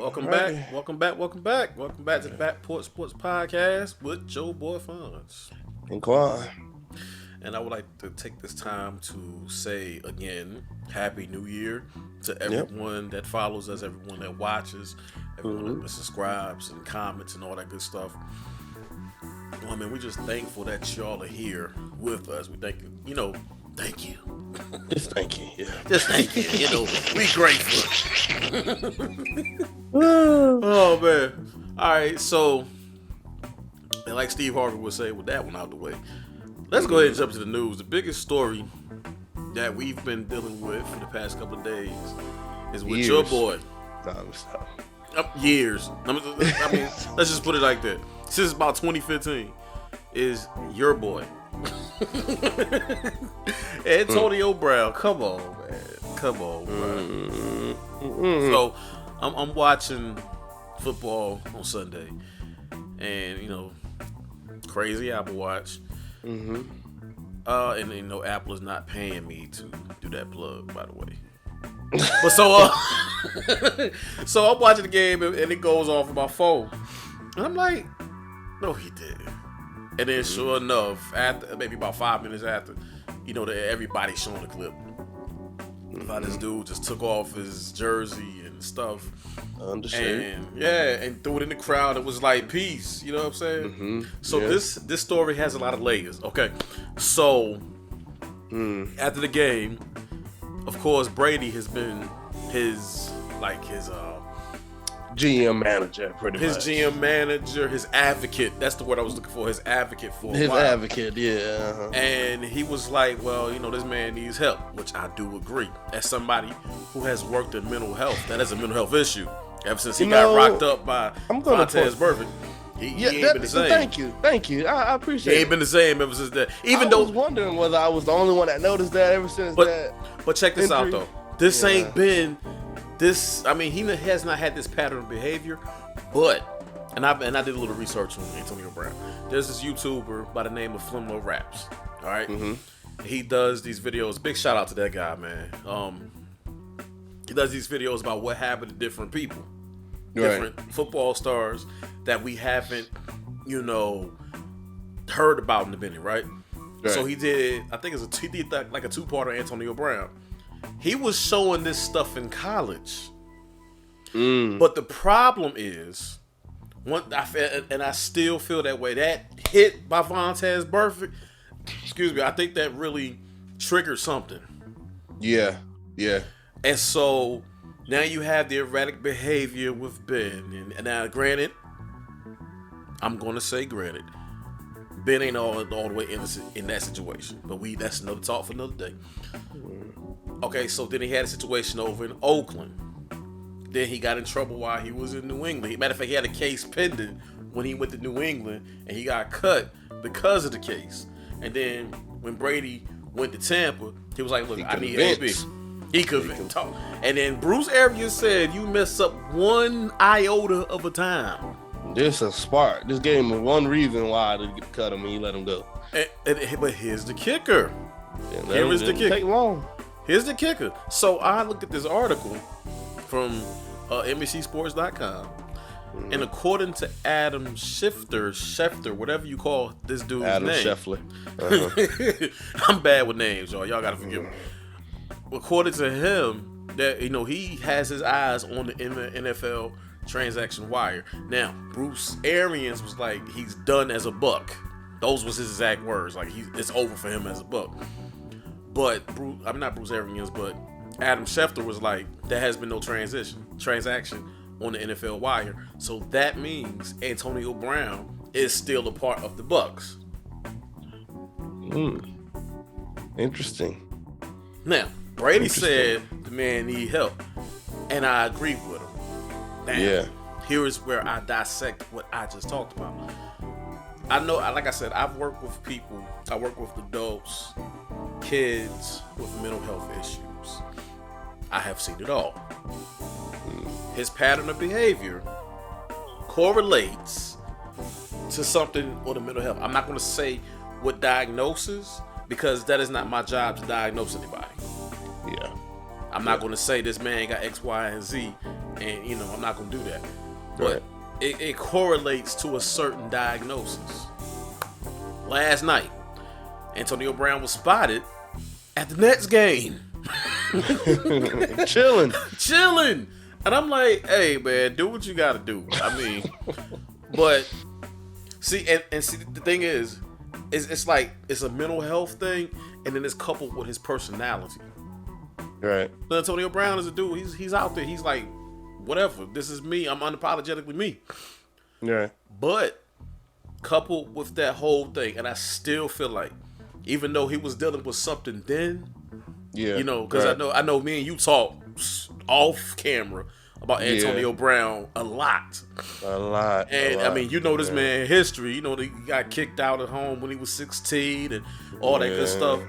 Welcome back. Welcome back to the Porch Sports Podcast with your boy Fonz. And Quan. And I would like to take this time to say again, Happy New Year to everyone that follows us, everyone that watches, everyone that subscribes and comments and all that good stuff. Well, I mean, we're just thankful that y'all are here with us. We thank you, thank you. Just thank you, yeah. Just thank you, we grateful. Oh, man. All right, so, and like Steve Harvey would say, with that one out the way, let's go ahead and jump to the news. The biggest story that we've been dealing with for the past couple of days is with your boy. Years. I mean, let's just put it like that. Since about 2015, is your boy. Antonio Brown. Come on, man. Come on, bro. So, I'm watching football on Sunday. And, crazy Apple Watch. And Apple is not paying me to do that plug, by the way. But so I'm watching the game and it goes off on my phone. And I'm like, no, he did. And then sure enough, after maybe about 5 minutes after, everybody's showing the clip. About this dude just took off his jersey and stuff. Understood. And threw it in the crowd. It was like peace. You know what I'm saying? So this story has a lot of layers. Okay. So after the game, of course, Brady has been his GM manager, pretty much. His GM manager, his advocate. That's the word I was looking for. His advocate for his advocate, yeah. Uh-huh. And he was like, well, this man needs help, which I do agree. As somebody who has worked in mental health, that is a mental health issue. Ever since he got rocked up by Montez Burfict. He ain't been the same. Thank you. I appreciate it. He ain't been the same ever since that. I was wondering whether I was the only one that noticed that ever since that. But check this out, though. This ain't been this. I mean, he has not had this pattern of behavior, but and I did a little research on Antonio Brown. There's this YouTuber by the name of Flimlo Raps. All right, he does these videos. Big shout out to that guy, man. He does these videos about what happened to different people, different football stars that we haven't, heard about in the minute, right? So he did. I think he did like a 2-parter Antonio Brown. He was showing this stuff in college, but the problem is, I still feel that way. That hit by Montez Burfict, I think that really triggered something. Yeah. And so now you have the erratic behavior with Ben, and now granted, I'm gonna say granted, Ben ain't all the way innocent in that situation, but that's another talk for another day. Okay, so then he had a situation over in Oakland. Then he got in trouble while he was in New England. Matter of fact, he had a case pending when he went to New England, and he got cut because of the case. And then when Brady went to Tampa, he was like, look, I need AB. He couldn't talk. And then Bruce Arians said, you mess up one iota of a time. There's a spark. This game was one reason why they cut him and you let him go. But here's the kicker. Here's the kicker. Take long. Here's the kicker. So I looked at this article from NBCSports.com, and according to Adam Schefter, whatever you call this dude's Adam name. Scheffler. I'm bad with names, y'all. Y'all gotta forgive me. According to him, that he has his eyes on the NFL transaction wire. Now, Bruce Arians was like, he's done as a Buck. Those was his exact words. Like, it's over for him as a Buck. But I'm not Bruce Arians, but Adam Schefter was like, there has been no transaction on the NFL wire. So that means Antonio Brown is still a part of the BUCS. Interesting. Now, Brady said the man need help, and I agree with him. Now, here is where I dissect what I just talked about. I know, like I said, I've worked with people. I work with adults, kids with mental health issues. I have seen it all. His pattern of behavior correlates to something with the mental health. I'm not going to say what diagnosis, because that is not my job to diagnose anybody. Yeah. I'm not going to say this man got X, Y, and Z and I'm not gonna do that. But it correlates to a certain diagnosis. Last night, Antonio Brown was spotted at the Nets game. Chilling. And I'm like, hey man, do what you gotta do. I mean, but see, and see, the thing is it's like it's a mental health thing, and then it's coupled with his personality. Right. But Antonio Brown is a dude. He's out there. He's like, whatever. This is me. I'm unapologetically me. Yeah. But coupled with that whole thing, and I still feel like, even though he was dealing with something then, because I know me and you talk off camera about Antonio Brown a lot. And I mean, this man history. He got kicked out at home when he was 16 and all that good stuff.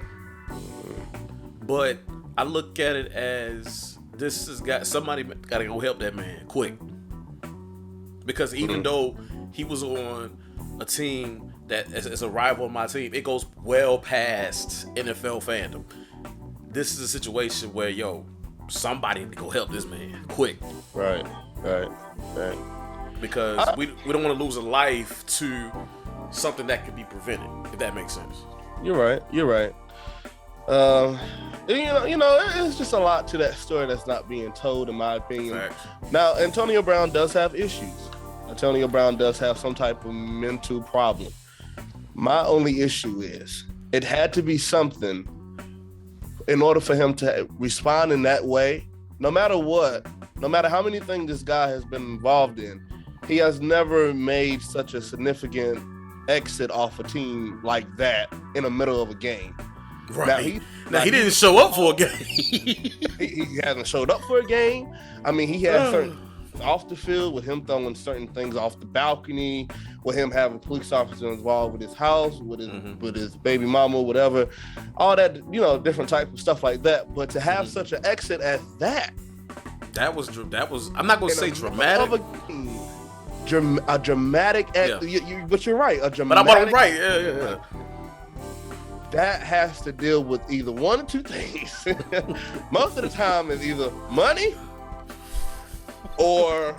But I look at it as somebody got to go help that man quick, because even though he was on a team that is a rival of my team, it goes well past NFL fandom. This is a situation where somebody go help this man quick. Right. Because we don't want to lose a life to something that could be prevented, if that makes sense. You're right. It's just a lot to that story that's not being told, in my opinion. Facts. Now, Antonio Brown does have issues. Antonio Brown does have some type of mental problem. My only issue is it had to be something in order for him to respond in that way. No matter what, no matter how many things this guy has been involved in, he has never made such a significant exit off a team like that in the middle of a game. Right. Now he didn't show up for a game. he hasn't showed up for a game. I mean, he had certain off the field with him throwing certain things off the balcony, with him having police officers involved with his house, with his baby mama, whatever, all that, different types of stuff like that. But to have such an exit as that was I'm not gonna say dramatic. A dramatic exit, but you're right. A dramatic. But I'm right. Yeah. That has to deal with either one or two things. Most of the time, it's either money or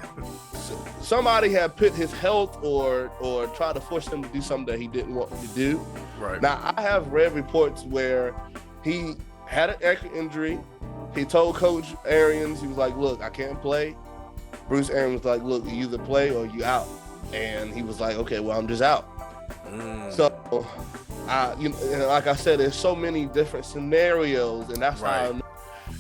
somebody had put his health or tried to force him to do something that he didn't want to do. Right. Now, I have read reports where he had an ankle injury. He told Coach Arians, he was like, "Look, I can't play." Bruce Arians was like, "Look, you either play or you out." And he was like, "Okay, well, I'm just out." So, like I said, there's so many different scenarios, and that's how I know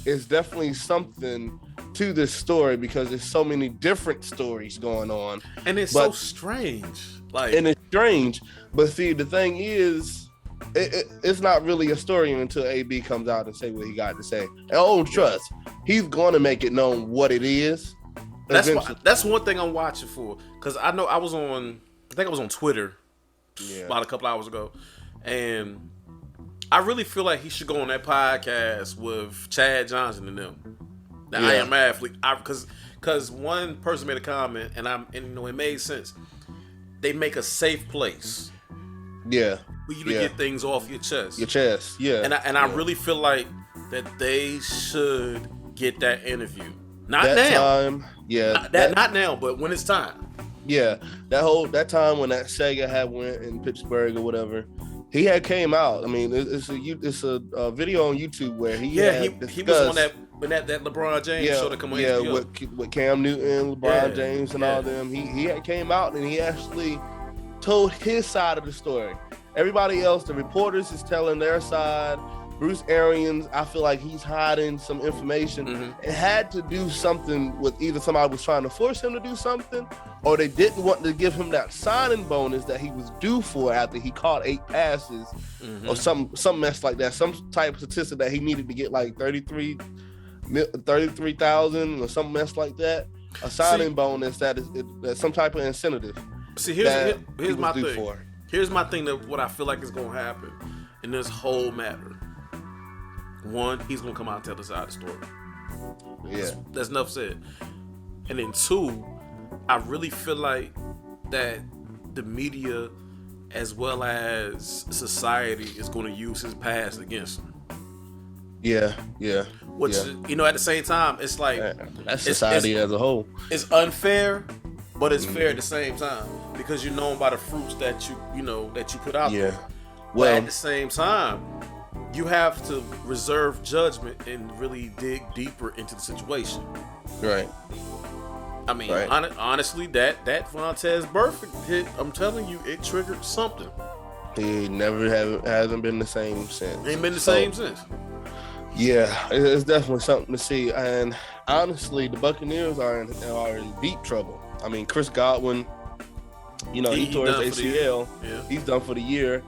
it's definitely something to this story, because there's so many different stories going on, and it's so strange. And it's strange, but see, the thing is, it's not really a story until AB comes out and say what he got to say. And trust, he's going to make it known what it is. That's one thing I'm watching for, because I know I think I was on Twitter about a couple hours ago, and I really feel like he should go on that podcast with Chad Johnson and them. Now, I Am Athlete, because one person made a comment, and it made sense. They make a safe place. Yeah. For you to get things off your chest. And I really feel like that they should get that interview. Not now, but when it's time. Yeah, that time when that Sega had went in Pittsburgh or whatever, he had came out. I mean, it's a video on YouTube where he was on that LeBron James show that come on HBO. with Cam Newton, LeBron James, and all them. He had came out and he actually told his side of the story. Everybody else, the reporters, is telling their side. Bruce Arians, I feel like he's hiding some information. It had to do something with either somebody was trying to force him to do something, or they didn't want to give him that signing bonus that he was due for after he caught 8 passes, or some mess like that, some type of statistic that he needed to get like 33,000 or some mess like that. A signing bonus that's some type of incentive. See, here's my thing. Here's my thing that what I feel like is going to happen in this whole matter. One, he's going to come out and tell the side of the story. Yeah. That's enough said. And then two, I really feel like that the media as well as society is going to use his past against him. Yeah. Which at the same time, it's like that's society as a whole. It's unfair, but it's fair at the same time because you're known by the fruits that you put out there. Well, but at the same time, you have to reserve judgment and really dig deeper into the situation. Right. I mean, honestly, that Fonz birth hit, I'm telling you, it triggered something. He hasn't been the same since. Ain't been the same since. Yeah, it's definitely something to see. And honestly, the Buccaneers are in deep trouble. I mean, Chris Godwin, he tore his ACL. He's done for the year.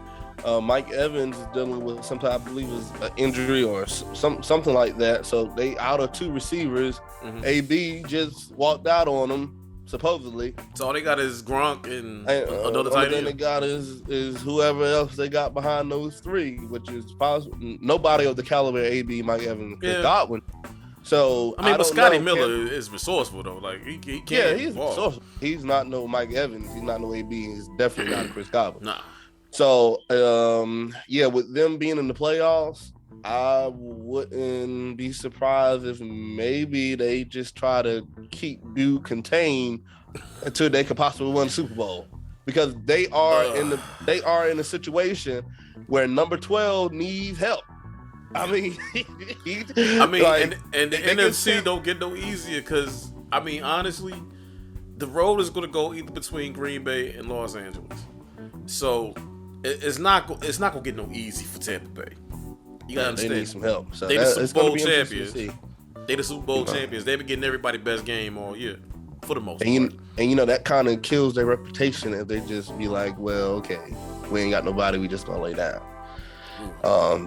Mike Evans is dealing with something I believe is an injury or something like that. So they out of two receivers. AB just walked out on them, supposedly. So all they got is Gronk and another tight end. Then they got is whoever else they got behind those three, which is possible. Nobody of the caliber of AB, Mike Evans, Chris Godwin. So but Scotty Miller is resourcul though. Like he can't. Yeah, he's resourceful. He's not no Mike Evans. He's not no AB. He's definitely not a Chris Godwin. Nah. So with them being in the playoffs, I wouldn't be surprised if maybe they just try to keep Duke contained until they could possibly win the Super Bowl, because they are in a situation where number 12 needs help. I mean, and the NFC don't get no easier because honestly, the road is going to go either between Green Bay and Los Angeles. So it's not gonna get no easy for Tampa Bay. You gotta understand. They need some help. So they the Super Bowl champions. They the Super Bowl champions. They've been getting everybody best game all year for the most part. And that kind of kills their reputation if they just be like, well, okay, we ain't got nobody, we just gonna lay down.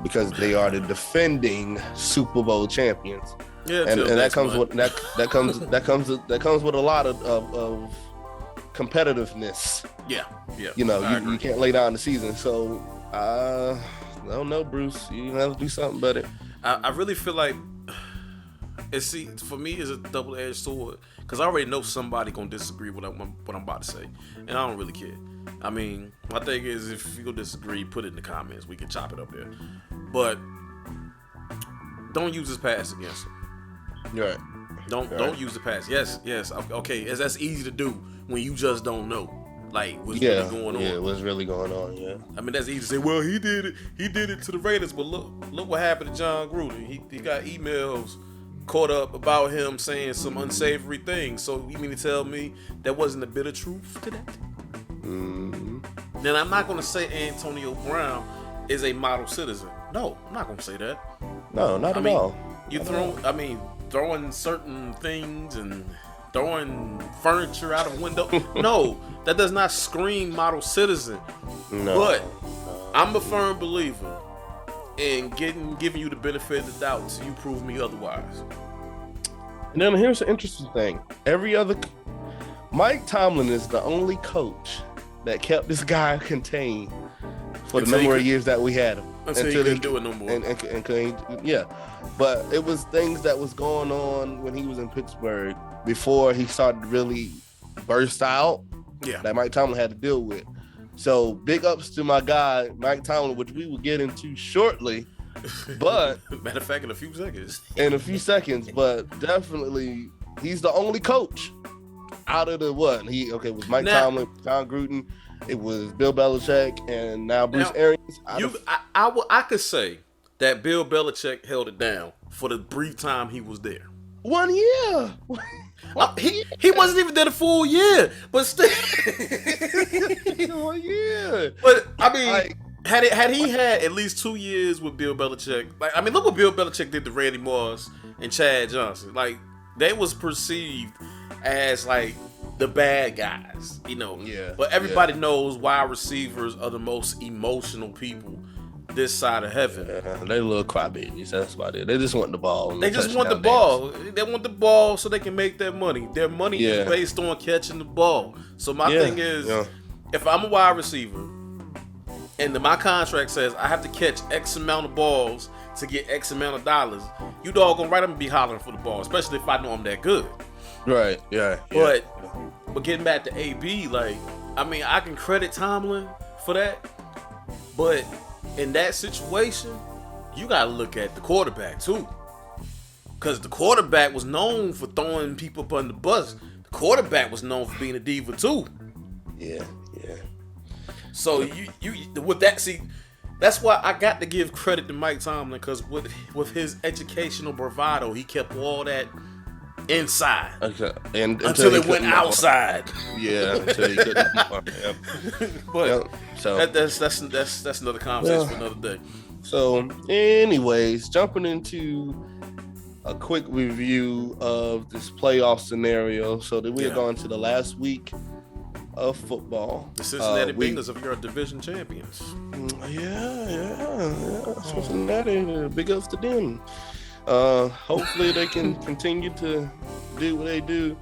Because they are the defending Super Bowl champions. Yeah, and that comes with that comes with a lot of competitiveness. Yeah. You can't lay down the season. So I don't know, Bruce. You have to do something better. I really feel like for me it's a double-edged sword because I already know somebody gonna disagree with what I'm about to say, and I don't really care. I mean, my thing is, if you go disagree, put it in the comments. We can chop it up there, but don't use this pass against them. Right. Don't use the pass. Yes. Okay, that's easy to do when you just don't know. Like what's really going on. Yeah, what's really going on, yeah. I mean, that's easy to say, well, he did it to the Raiders, but look what happened to John Gruden. He got emails caught up about him saying some unsavory things. So you mean to tell me there wasn't a bit of truth to that? Mm-hmm. Then I'm not gonna say Antonio Brown is a model citizen. No, I'm not gonna say that. No, not at all. Throwing certain things and throwing furniture out of a window. No, that does not scream model citizen. No. But I'm a firm believer in giving you the benefit of the doubt until you prove me otherwise. And then here's the interesting thing. Mike Tomlin is the only coach that kept this guy contained for the number of years that we had him. Until he couldn't do it no more. Yeah. But it was things that was going on when he was in Pittsburgh before he started to really burst out. Yeah. That Mike Tomlin had to deal with. So big ups to my guy, Mike Tomlin, which we will get into shortly. But matter of fact, in a few seconds. But definitely he's the only coach out of the what? It was Mike Tomlin, John Gruden, it was Bill Belichick, and now Bruce Arians. I could say that Bill Belichick held it down for the brief time he was there. 1 year. He wasn't even there the full year, but still. 1 year. But I mean, had he had at least 2 years with Bill Belichick, look what Bill Belichick did to Randy Moss and Chad Johnson. Like, they was perceived as like the bad guys, Yeah. But everybody knows wide receivers are the most emotional people this side of heaven. They little crybabies. That's about it. They just want the ball. They just want the ball. They want the ball so they can make their money. Their money is based on catching the ball. So my thing is, if I'm a wide receiver and my contract says I have to catch X amount of balls to get X amount of dollars, you doggone right I'm gonna be hollering for the ball, especially if I know I'm that good. Right. Yeah. But getting back to AB, I can credit Tomlin for that, but in that situation, you gotta look at the quarterback too. because the quarterback was known for throwing people up on the bus. The quarterback was known for being a diva too. Yeah. So you with that, see, that's why I got to give credit to Mike Tomlin, because with his educational bravado, he kept all that inside until it went outside. Yeah, until he couldn't. But so that's another conversation for another day. So, anyways, jumping into a quick review of this playoff scenario. So that we are going to the last week of football. The Cincinnati Bengals are your division champions. Yeah. Cincinnati, big ups to them. Hopefully they can continue to do what they do.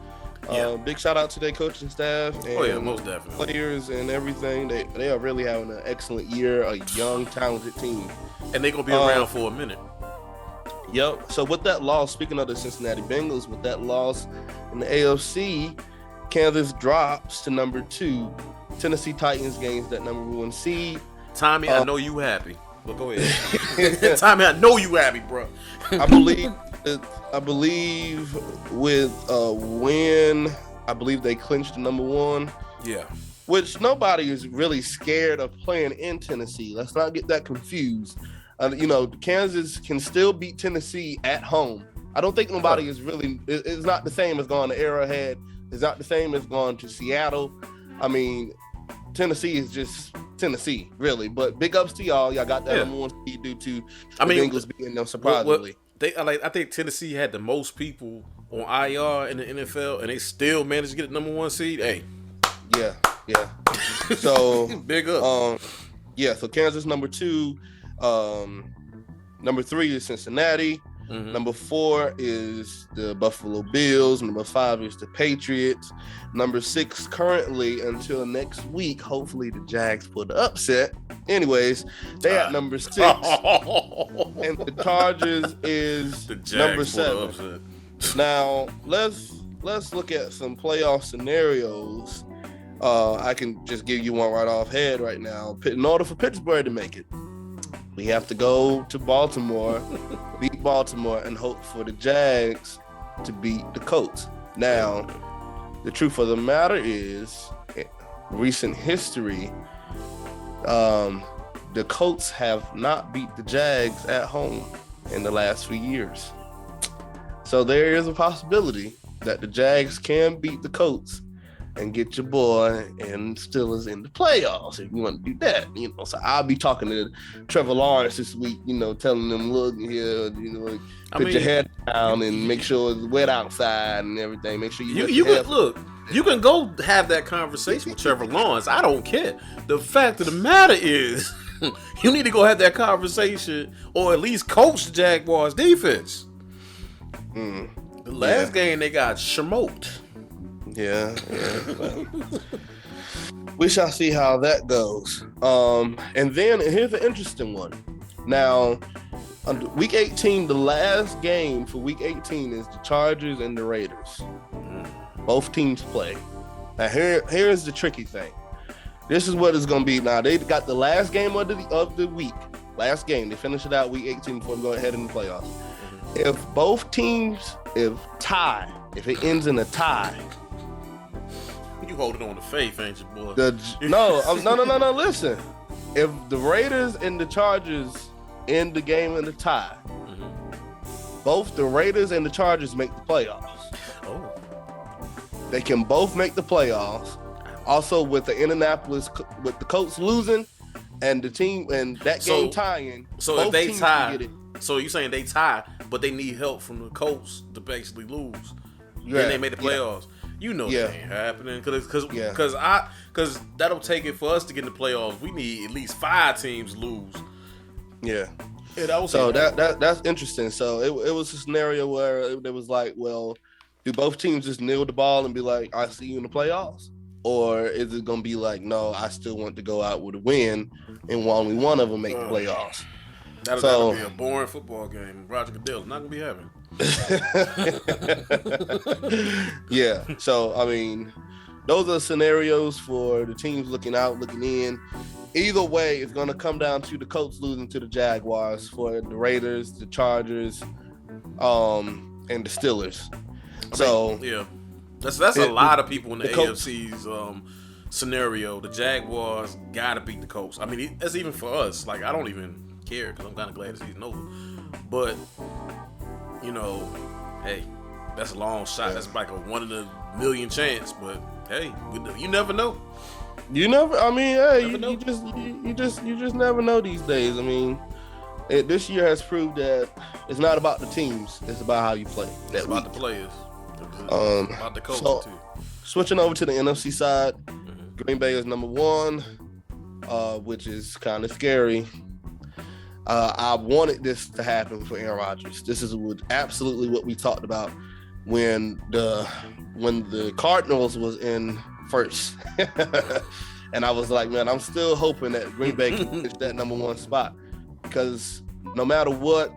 Big shout out to their coaching staff and most definitely players and everything. They are really having an excellent year. A young, talented team, and they're gonna be around for a minute. Yep. So with that loss, speaking of the Cincinnati Bengals, with that loss in the AFC, Kansas drops to number 2. Tennessee Titans gains that number 1 seed. Tommy, I know you happy. But go ahead. Tommy, I know you happy, bro. I believe with a win, I believe they clinched the number 1. Yeah. Which nobody is really scared of playing in Tennessee. Let's not get that confused. Kansas can still beat Tennessee at home. I don't think nobody is really. It's not the same as going to Arrowhead. It's not the same as going to Seattle. I mean, Tennessee is just Tennessee, really. But big ups to y'all. Y'all got that number 1 seed due to the Bengals beating them surprisingly. I think Tennessee had the most people on IR in the NFL, and they still managed to get the number 1 seed. Hey. Yeah. So big up. So Kansas number 2. Number 3 is Cincinnati. Mm-hmm. Number 4 is the Buffalo Bills. Number 5 is the Patriots. Number 6 currently until next week. Hopefully the Jags pull the upset. Anyways, they at number 6. And the Chargers is number 7. Now let's look at some playoff scenarios. I can just give you one right off head right now. In order for Pittsburgh to make it, we have to go to Baltimore, beat Baltimore, and hope for the Jags to beat the Colts. Now, the truth of the matter is, recent history, the Colts have not beat the Jags at home in the last few years. So there is a possibility that the Jags can beat the Colts and get your boy and Steelers in the playoffs if you want to do that. So I'll be talking to Trevor Lawrence this week, telling them, look here, put your head down and make sure it's wet outside and everything. Make sure you can go have that conversation with Trevor Lawrence. I don't care. The fact of the matter is, you need to go have that conversation or at least coach the Jaguars defense. The last game they got smoked. Yeah. We shall see how that goes. And then here's an interesting one. Now, week 18, the last game for week 18 is the Chargers and the Raiders. Both teams play. Now, here's the tricky thing. This is what it's going to be. Now, they got the last game of the week. Last game. They finish it out week 18 before we go ahead in the playoffs. If both teams, if it ends in a tie, you holding on to faith, ain't you, boy? No. Listen, if the Raiders and the Chargers end the game in a tie, both the Raiders and the Chargers make the playoffs. Oh, they can both make the playoffs. Also, with the Indianapolis, with the Colts losing and the team and that game tying. So if they tie, so you saying they tie, but they need help from the Colts to basically lose, then they made the playoffs. Yeah. You know that ain't happening because that'll take it for us to get in the playoffs. We need at least 5 teams lose. Yeah. So that's interesting. So it was a scenario where it was like, well, do both teams just kneel the ball and be like, I see you in the playoffs? Or is it going to be like, no, I still want to go out with a win and only one of them make the playoffs? That'll be a boring football game. Roger Goodell's not going to be having. Yeah. So, I mean, those are scenarios for the teams looking out, looking in. Either way, it's going to come down to the Colts losing to the Jaguars. For the Raiders, the Chargers, and the Steelers. That's a lot of people in the AFC's scenario. The Jaguars gotta beat the Colts. I mean, that's even for us. Like, I don't even care because I'm kind of glad the season over. But hey, that's a long shot. That's like a 1 in a million chance. But hey, you never know. You never. I mean, hey, you just never know these days. I mean, this year has proved that it's not about the teams. It's about how you play. It's about the players. About the coach too. Switching over to the NFC side, Green Bay is number 1, which is kind of scary. I wanted this to happen for Aaron Rodgers. This is absolutely what we talked about when the Cardinals was in first. And I was like, man, I'm still hoping that Green Bay can finish that number 1 spot, because no matter what,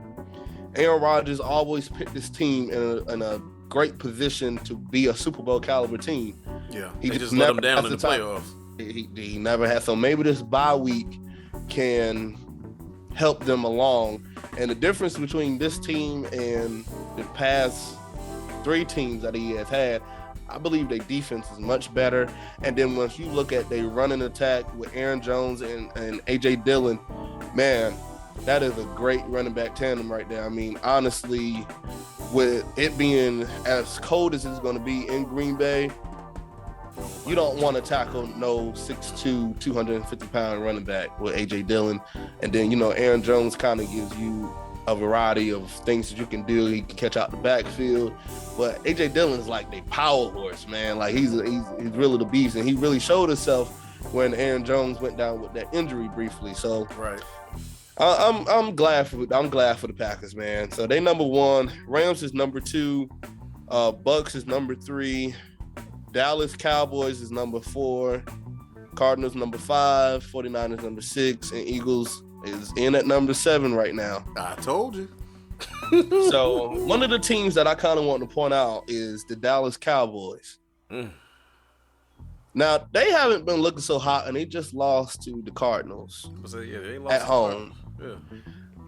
Aaron Rodgers always picked this team in a great position to be a Super Bowl caliber team. Yeah, he just let them down in the playoffs. He never had. So maybe this bye week can help them along. And the difference between this team and the past 3 teams that he has had, I believe their defense is much better. And then once you look at their running attack with Aaron Jones and A.J. Dillon, man, that is a great running back tandem right there. I mean, honestly, with it being as cold as it's going to be in Green Bay, you don't want to tackle no 6'2", 250-pound running back with A.J. Dillon. And then, Aaron Jones kind of gives you a variety of things that you can do. He can catch out the backfield. But A.J. Dillon's like the power horse, man. Like, he's really the beast. And he really showed himself when Aaron Jones went down with that injury briefly. So right. I'm glad for the Packers, man. So they number 1. Rams is number 2. BUCS is number 3. Dallas Cowboys is number 4. Cardinals number 5. 49ers number 6. And Eagles is in at number 7 right now. I told you. So one of the teams that I kind of want to point out is the Dallas Cowboys. Now, they haven't been looking so hot, and they just lost to the Cardinals they lost at home. Yeah.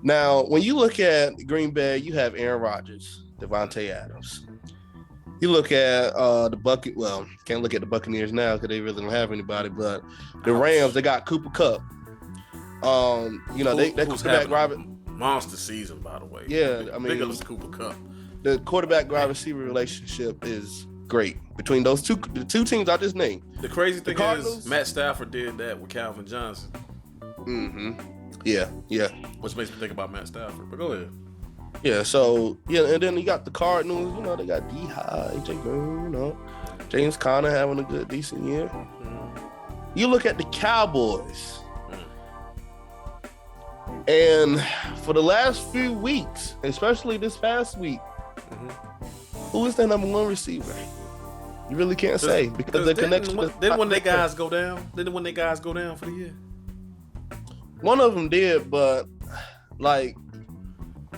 Now, when you look at Green Bay, you have Aaron Rodgers, Devontae Adams. You look at can't look at the Buccaneers now because they really don't have anybody, but the Rams, they got Cooper Kupp. They quarterback Robert. Monster season, by the way. Yeah, I mean, bigger than Cooper Kupp. The quarterback wide receiver relationship is great between the two teams I just named. The crazy thing is Matt Stafford did that with Calvin Johnson. Mm-hmm. Yeah. Which makes me think about Matt Stafford. But go ahead. Yeah, so and then you got the Cardinals. They got D-High, AJ Green. James Conner having a good, decent year. Mm-hmm. You look at the Cowboys. And for the last few weeks, especially this past week, who is their number 1 receiver? You really can't say because the connection. Then when their guys go down, for the year. One of them did, but like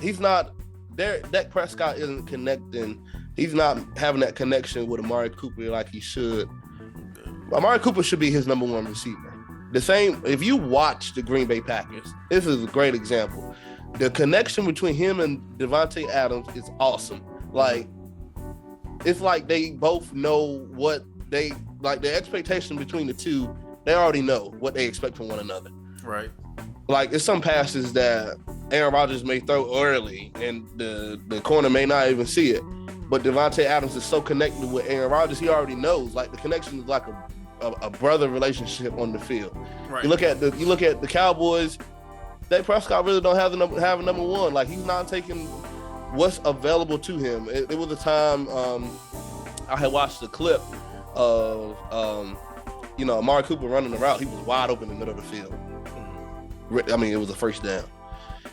he's not there. Dak Prescott isn't connecting. He's not having that connection with Amari Cooper like he should. Amari Cooper should be his number 1 receiver. The same, if you watch the Green Bay Packers, this is a great example. The connection between him and Devontae Adams is awesome. Like, it's like they both know what they, like the expectation between the two, they already know what they expect from one another. Right. Like, it's some passes that Aaron Rodgers may throw early and the corner may not even see it. But Devontae Adams is so connected with Aaron Rodgers, he already knows. Like, the connection is like a brother relationship on the field. Right. You look at the Cowboys. Dak Prescott really don't have a number 1. Like, he's not taking what's available to him. It was a time I had watched a clip of Amari Cooper running the route. He was wide open in the middle of the field. I mean, it was a first down.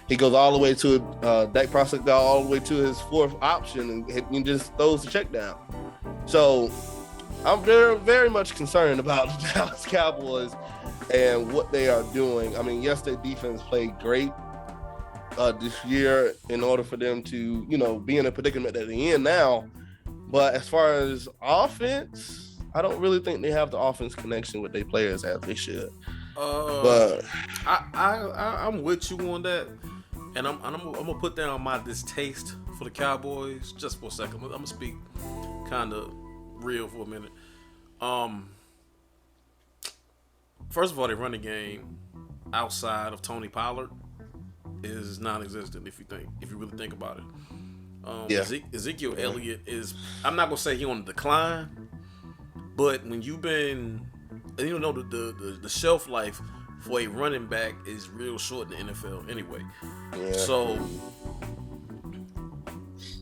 He goes all the way to Dak Prescott got all the way to his 4th option and just throws the check down. So I'm very, very much concerned about the Dallas Cowboys and what they are doing. I mean, yes, their defense played great this year in order for them to, be in a predicament that they're in now. But as far as offense, I don't really think they have the offense connection with their players as they should. But I'm with you on that. and I'm gonna put down my distaste for the Cowboys just for a second. I'm gonna speak kind of real for a minute. First of all, they run the game outside of Tony Pollard is non-existent if you really think about it. Ezekiel Elliott is, I'm not gonna say he on the decline, but when you've been, and you know the shelf life for a running back is real short in the NFL anyway. Yeah. So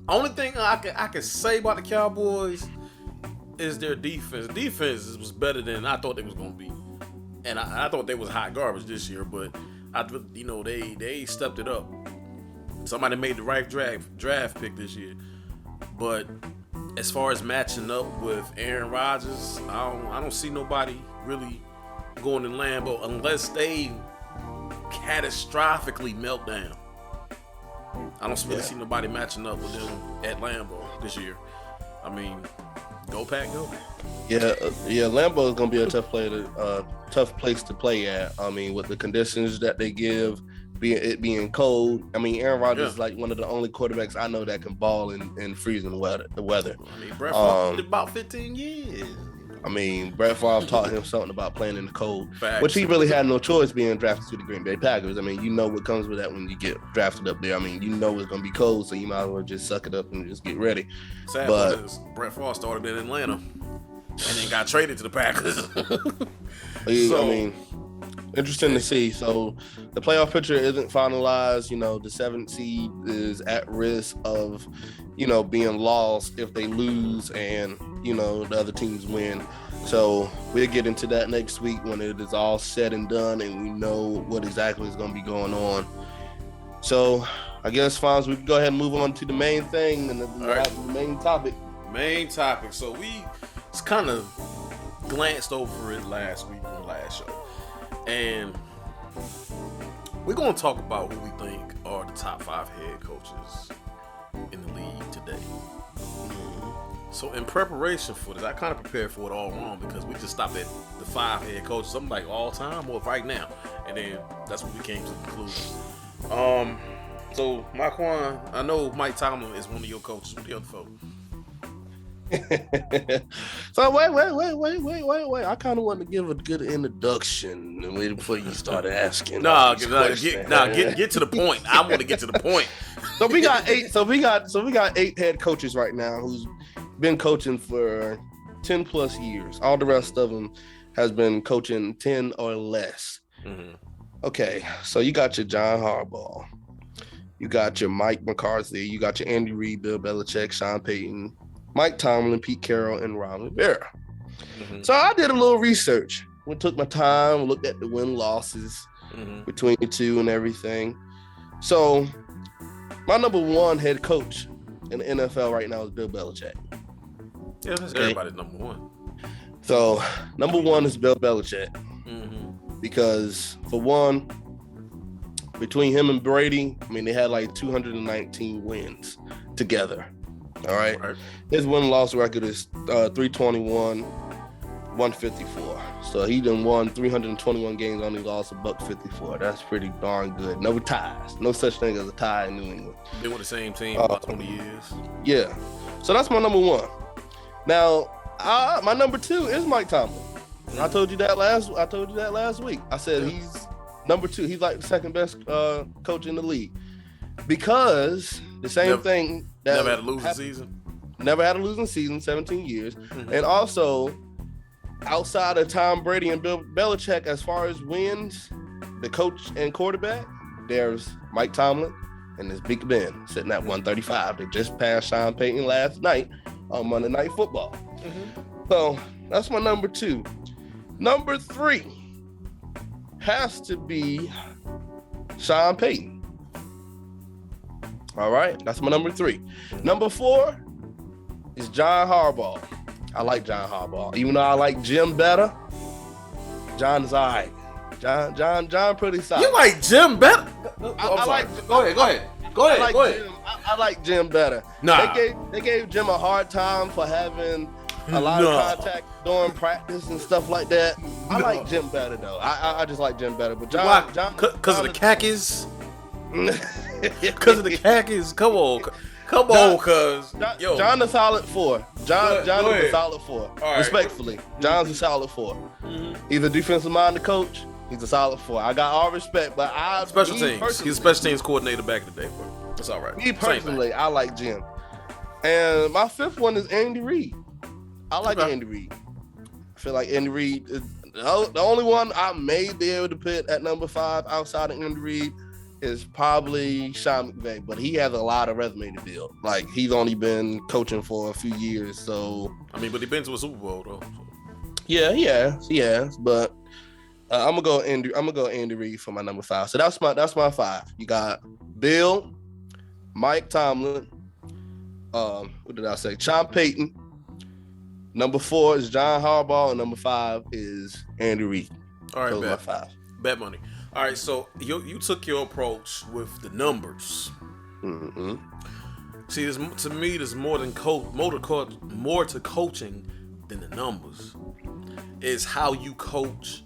only thing I can say about the Cowboys is their defense. Defense was better than I thought they was gonna be, and I thought they was hot garbage this year, but they stepped it up. Somebody made the right draft pick this year, but as far as matching up with Aaron Rodgers, I don't see nobody really going in Lambeau unless they catastrophically melt down. I don't really see nobody matching up with them at Lambeau this year. I mean, go Pack, go. Yeah. Lambeau is gonna be a tough place to play at. I mean, with the conditions that they give, being cold. I mean, Aaron Rodgers is like one of the only quarterbacks I know that can ball in freezing weather. I mean, Brett Favre did about 15 years. I mean, Brett Favre taught him something about playing in the cold, Facts. Which he really had no choice being drafted to the Green Bay Packers. I mean, you know what comes with that when you get drafted up there. I mean, you know it's going to be cold, so you might as well just suck it up and just get ready. Sad part is Brett Favre started in Atlanta and then got traded to the Packers. I mean, interesting to see. So the playoff picture isn't finalized. You know, the 7th seed is at risk of, being lost if they lose and, the other teams win. So we'll get into that next week when it is all said and done and we know what exactly is going to be going on. So I guess, Fonz, we can go ahead and move on to the main thing and the main topic. Main topic. So we just kind of glanced over it last week on the last show. And we're going to talk about who we think are the top 5 head coaches in the league today. So in preparation for this, I kind of prepared for it all wrong because we just stopped at the 5 head coaches. I'm like, all time or right now? And then that's when we came to the conclusion. So, Quan, I know Mike Tomlin is one of your coaches. What the other folks? So wait. I kind of want to give a good introduction before you started asking. Get to the point. I want to get to the point. So we got 8. So we got 8 head coaches right now who's been coaching for 10 plus years. All the rest of them has been coaching 10 or less. Mm-hmm. Okay, so you got your John Harbaugh, you got your Mike McCarthy, you got your Andy Reid, Bill Belichick, Sean Payton, Mike Tomlin, Pete Carroll, and Ron Rivera. Mm-hmm. So I did a little research. We took my time, looked at the win-losses between the two and everything. So my number 1 head coach in the NFL right now is Bill Belichick. Yeah, that's everybody's number 1. So number 1 is Bill Belichick. Because for one, between him and Brady, I mean, they had like 219 wins together. All right. His win-loss record is 321, 154. So he done won 321 games, only lost $154. That's pretty darn good. No ties. No such thing as a tie in New England. They were the same team for about 20 years. Yeah. So that's my number 1. Now, my number 2 is Mike Tomlin. I told you that last week. I said he's number 2. He's like the second best coach in the league because the same thing. That never had a losing season. Never had a losing season, 17 years. Mm-hmm. And also, outside of Tom Brady and Bill Belichick, as far as wins, the coach and quarterback, there's Mike Tomlin and there's Big Ben sitting at 135. They just passed Sean Payton last night on Monday Night Football. Mm-hmm. So that's my number 2. Number 3 has to be Sean Payton. All right, that's my number 3. Number 4 is John Harbaugh. I like John Harbaugh. Even though I like Jim better, John is all right. John pretty solid. You like Jim better? Go ahead. I like Jim better. Nah. They gave Jim a hard time for having a lot of contact during practice and stuff like that. I like Jim better though. I just like Jim better. But John, because of the khakis. Because of the khakis. Come on, cuz. John a solid 4. John is a solid 4. Right. Respectfully, John's a solid 4. Mm-hmm. He's a defensive minded coach. He's a solid 4. I got all respect, but special teams. He's a special teams coordinator back in the day, bro. That's all right. Me personally, I like Jim. And my 5th one is Andy Reid. I like Andy Reid. I feel like Andy Reid is the only one I may be able to put at number 5 outside of Andy Reid is probably Sean McVay, but he has a lot of resume to build. Like, he's only been coaching for a few years, so I mean, but he's been to a Super Bowl though. So. Yeah, he has. But I'm gonna go Andy Reid for my number 5. So that's my 5. You got Bill, Mike Tomlin. What did I say? Sean Payton. Number 4 is John Harbaugh, and number 5 is Andy Reid. All right, bet. 5. Bet money. All right, so you took your approach with the numbers. Mm-hmm. See, to me, there's more to coaching than the numbers. It's how you coach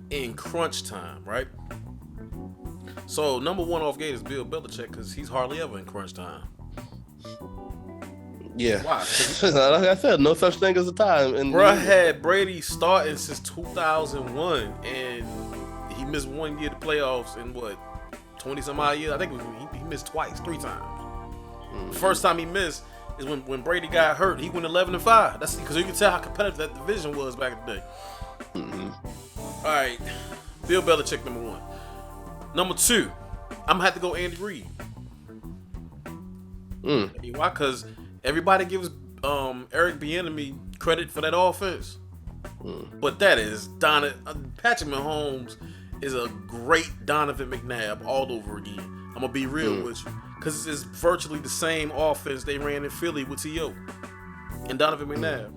in crunch time, right? So number 1 off gate is Bill Belichick because he's hardly ever in crunch time. Yeah. Why? Like I said, no such thing as a time. Bruh had Brady starting since 2001, and he missed 1 year of the playoffs in 20-some odd years. I think he missed 3 times. Mm-hmm. The first time he missed is when Brady got hurt. He went 11-5. That's because you can tell how competitive that division was back in the day. Mm-hmm. All right, Bill Belichick, number 1. Number 2, I'm gonna have to go Andy Reid. Why? Because everybody gives Eric Bieniemy credit for that offense. But that is Patrick Mahomes is a great Donovan McNabb all over again. I'm gonna be real with you, because it's virtually the same offense they ran in Philly with T.O. and Donovan McNabb.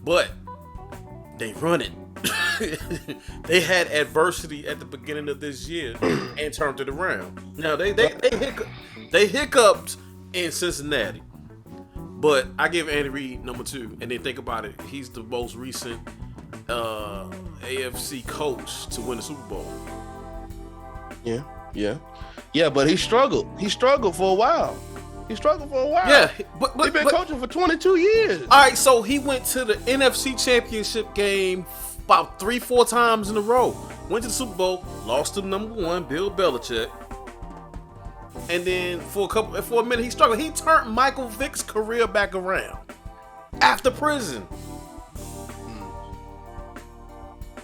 But they run it. They had adversity at the beginning of this year and turned it around. Now they hiccuped in Cincinnati. But I give Andy Reid number 2, and then think about it. He's the most recent AFC coach to win the Super Bowl. Yeah. But he struggled. He struggled for a while. Yeah, but he's been coaching for 22 years. All right, so he went to the NFC Championship game about 3-4 times in a row. Went to the Super Bowl, lost to number 1, Bill Belichick. And then for a minute he struggled. He turned Michael Vick's career back around after prison.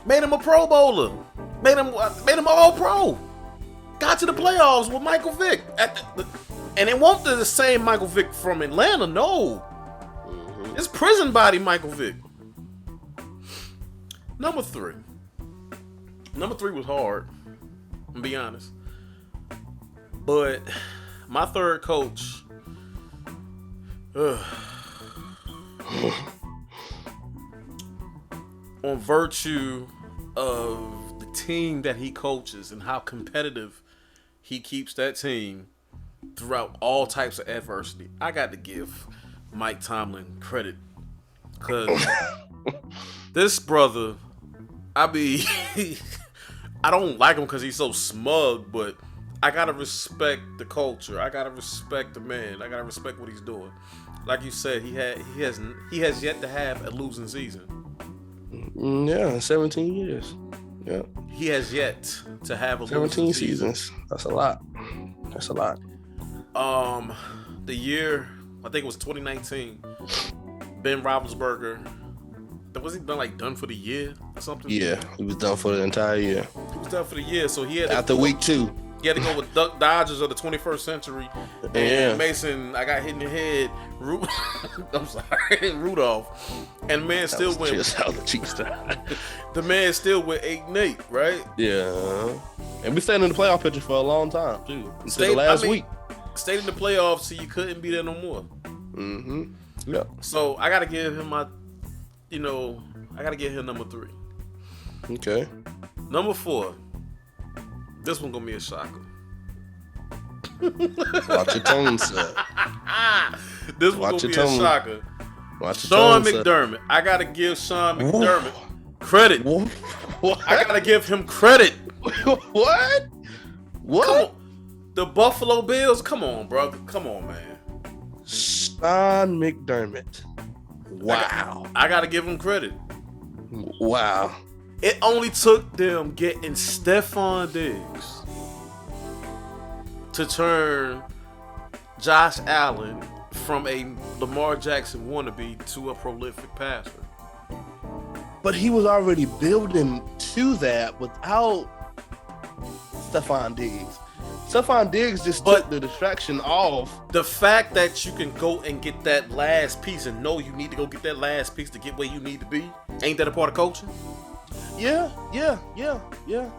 Made him a Pro Bowler. Made him all Pro. Got to the playoffs with Michael Vick. And it wasn't the same Michael Vick from Atlanta. No, it's prison body Michael Vick. Number 3 was hard. I'm gonna be honest. But my 3rd coach, on virtue of the team that he coaches and how competitive he keeps that team throughout all types of adversity, I got to give Mike Tomlin credit. Because this brother, I don't like him because he's so smug, but I gotta respect the culture. I gotta respect the man. I gotta respect what he's doing. Like you said, he has yet to have a losing season. Yeah, 17 years. Yeah, he has yet to have a 17 losing seasons. Season. That's a lot. The year, I think it was 2019. Ben Roethlisberger. Was he done for the year or something? Yeah, he was done for the entire year. He was done for the year, so he had after week 2. He had to go with Duck Dodgers of the 21st century. And Mason, I got hit in the head. I'm sorry, Rudolph. And the man still went. Just how the Chiefs died. The man still went 8-8, right? Yeah. And we stayed in the playoff picture for a long time too. Until the last week. Stayed in the playoffs so you couldn't be there no more. Mm-hmm. Yeah. So I gotta give him number 3. Okay. Number 4. This one gonna be a shocker. Watch your tone, sir. This one gonna be a shocker. Sean McDermott. I gotta give Sean McDermott credit. What? I gotta give him credit. What? Come on. The Buffalo Bills? Come on, brother. Come on, man. Sean McDermott. Wow. I got to give him credit. Wow. It only took them getting Stephon Diggs to turn Josh Allen from a Lamar Jackson wannabe to a prolific passer. But he was already building to that without Stephon Diggs. Stephon Diggs just took the distraction off. The fact that you can go and get that last piece and know you need to go get that last piece to get where you need to be, ain't that a part of coaching? Yeah.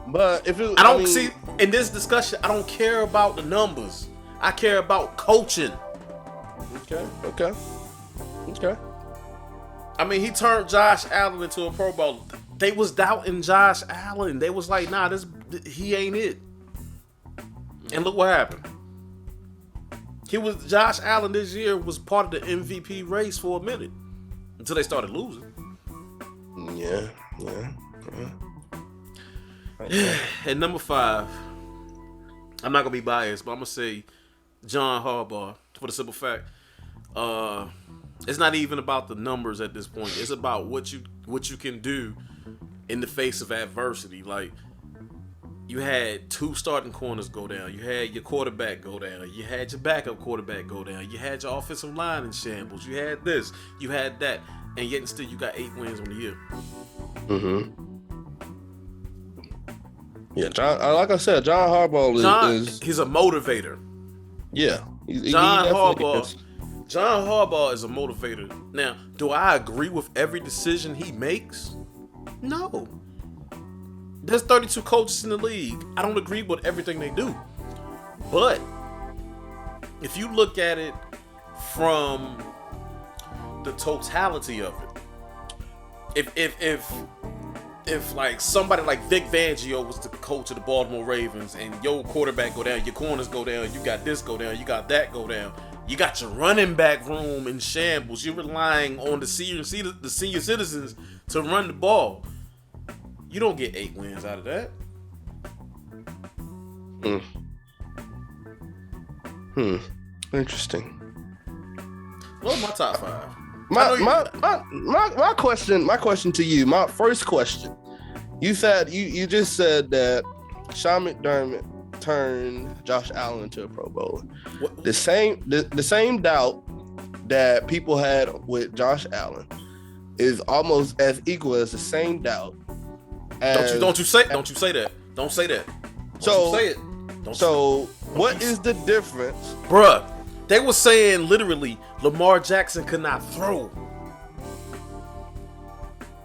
But if it, I don't see in this discussion, I don't care about the numbers. I care about coaching. Okay. I mean, he turned Josh Allen into a Pro Bowler. They was doubting Josh Allen. They was like, nah, he ain't it. And look what happened. Josh Allen this year was part of the MVP race for a minute until they started losing. Yeah. At number 5, I'm not gonna be biased, but I'm gonna say John Harbaugh for the simple fact, it's not even about the numbers at this point. It's about what you can do in the face of adversity. Like, you had 2 starting corners go down. You had your quarterback go down. You had your backup quarterback go down. You had your offensive line in shambles. You had this. You had that. And yet and still you got 8 wins on the year. Mm-hmm. Yeah, John. Like I said, John Harbaugh he's a motivator. Yeah, John Harbaugh is a motivator. Now, do I agree with every decision he makes? No. There's 32 coaches in the league. I don't agree with everything they do. But if you look at it from the totality of it, if like somebody like Vic Fangio was the coach of the Baltimore Ravens and your quarterback go down, your corners go down, you got this go down, you got that go down, you got your running back room in shambles, you're relying on the senior citizens to run the ball. You don't get 8 wins out of that. Interesting. What's my top 5? My question to you, my first question. You said you just said that Sean McDermott turned Josh Allen into a Pro Bowler. The same doubt that people had with Josh Allen is almost as equal as the same doubt. Don't you say that. Don't say that. Don't say it. What is the difference? Bruh, they were saying literally Lamar Jackson could not throw.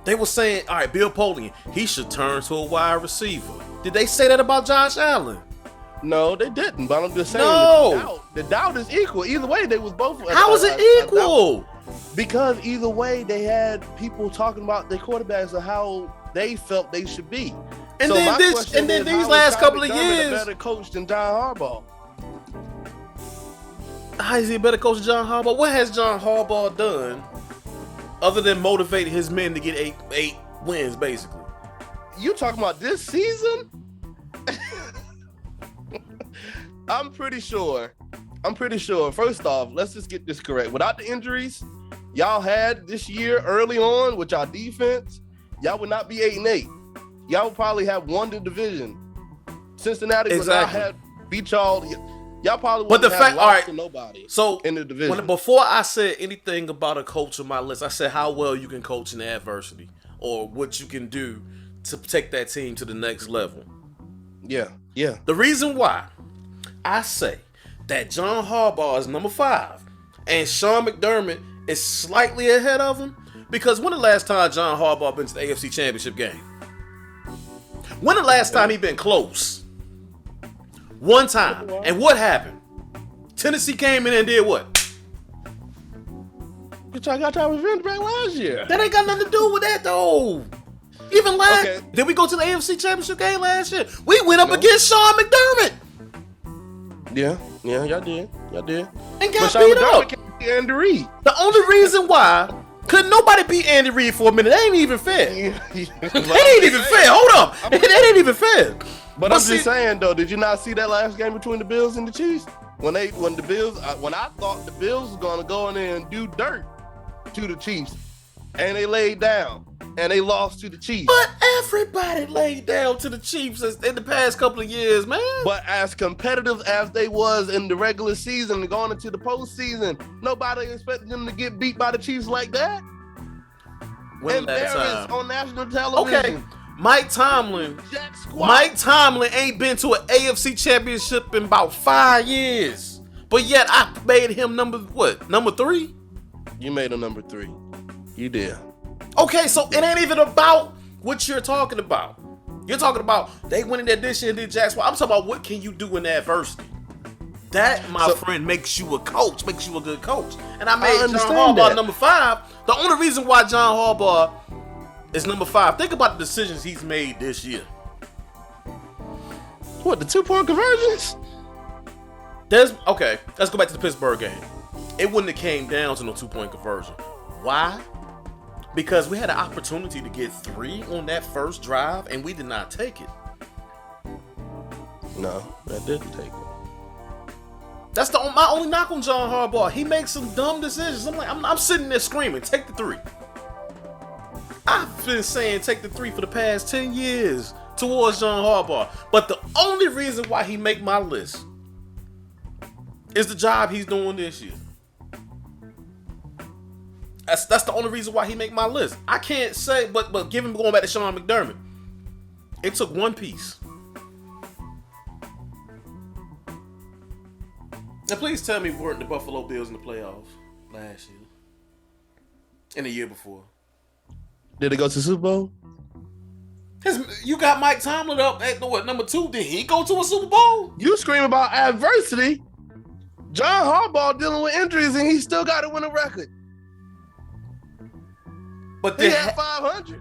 They were saying, all right, Bill Polian, he should turn to a wide receiver. Did they say that about Josh Allen? No, they didn't. But I'm just saying, the doubt is equal. Either way, they was both. How is it equal? Because either way, they had people talking about their quarterbacks and how they felt they should be. And then these last couple of years, a better coach than John Harbaugh. How is he a better coach than John Harbaugh? What has John Harbaugh done other than motivate his men to get eight wins, basically? You talking about this season? I'm pretty sure. First off, let's just get this correct. Without the injuries y'all had this year early on with y'all defense, y'all would not be 8-8. Y'all would probably have won the division. Cincinnati would not have beat y'all. Y'all probably wouldn't have lost to nobody in the division. Before I said anything about a coach on my list, I said how well you can coach in adversity or what you can do to take that team to the next level. Yeah. The reason why I say that John Harbaugh is number 5 and Sean McDermott is slightly ahead of him, because when the last time John Harbaugh been to the AFC Championship game? When the last time he been close? One time. And what happened? Tennessee came in and did what? Y'all got y'all revenge back last year. That ain't got nothing to do with that though. Even last, did we go to the AFC Championship game last year? We went up against Sean McDermott. Yeah, y'all did. And got beat up. And Reid. The only reason why Couldn't nobody beat Andy Reid for a minute. That ain't even fair. That ain't even fair. Hold up. That ain't even fair. But I'm just saying, though, did you not see that last game between the Bills and the Chiefs? When I thought the Bills was going to go in there and do dirt to the Chiefs, and they laid down, and they lost to the Chiefs. But everybody laid down to the Chiefs in the past couple of years, man. But as competitive as they was in the regular season and going into the postseason, nobody expected them to get beat by the Chiefs like that. When that time? On national television. Okay. Mike Tomlin ain't been to an AFC championship in about 5 years. But yet I made him number 3? You made him number 3. You did. Okay, so it ain't even about what you're talking about. You're talking about they went in there this year and did Jack Swat. I'm talking about what can you do in adversity. That, my friend, makes you a coach, makes you a good coach. And I made John Harbaugh number 5. The only reason why John Harbaugh is number 5. Think about the decisions he's made this year. What, the 2-point conversions? Okay, let's go back to the Pittsburgh game. It wouldn't have came down to no 2-point conversion. Why? Because we had an opportunity to get 3 on that first drive, and we did not take it. No, that didn't take it. That's my only knock on John Harbaugh. He makes some dumb decisions. I'm sitting there screaming, take the 3. I've been saying take the 3 for the past 10 years towards John Harbaugh. But the only reason why he make my list is the job he's doing this year. That's the only reason why he make my list. I can't say, but given going back to Sean McDermott, it took one piece. Now, please tell me weren't the Buffalo Bills in the playoffs last year and the year before? Did they go to the Super Bowl? You got Mike Tomlin up at number 2? Did he go to a Super Bowl? You scream about adversity. John Harbaugh dealing with injuries and he still got to win a record. But he had 500.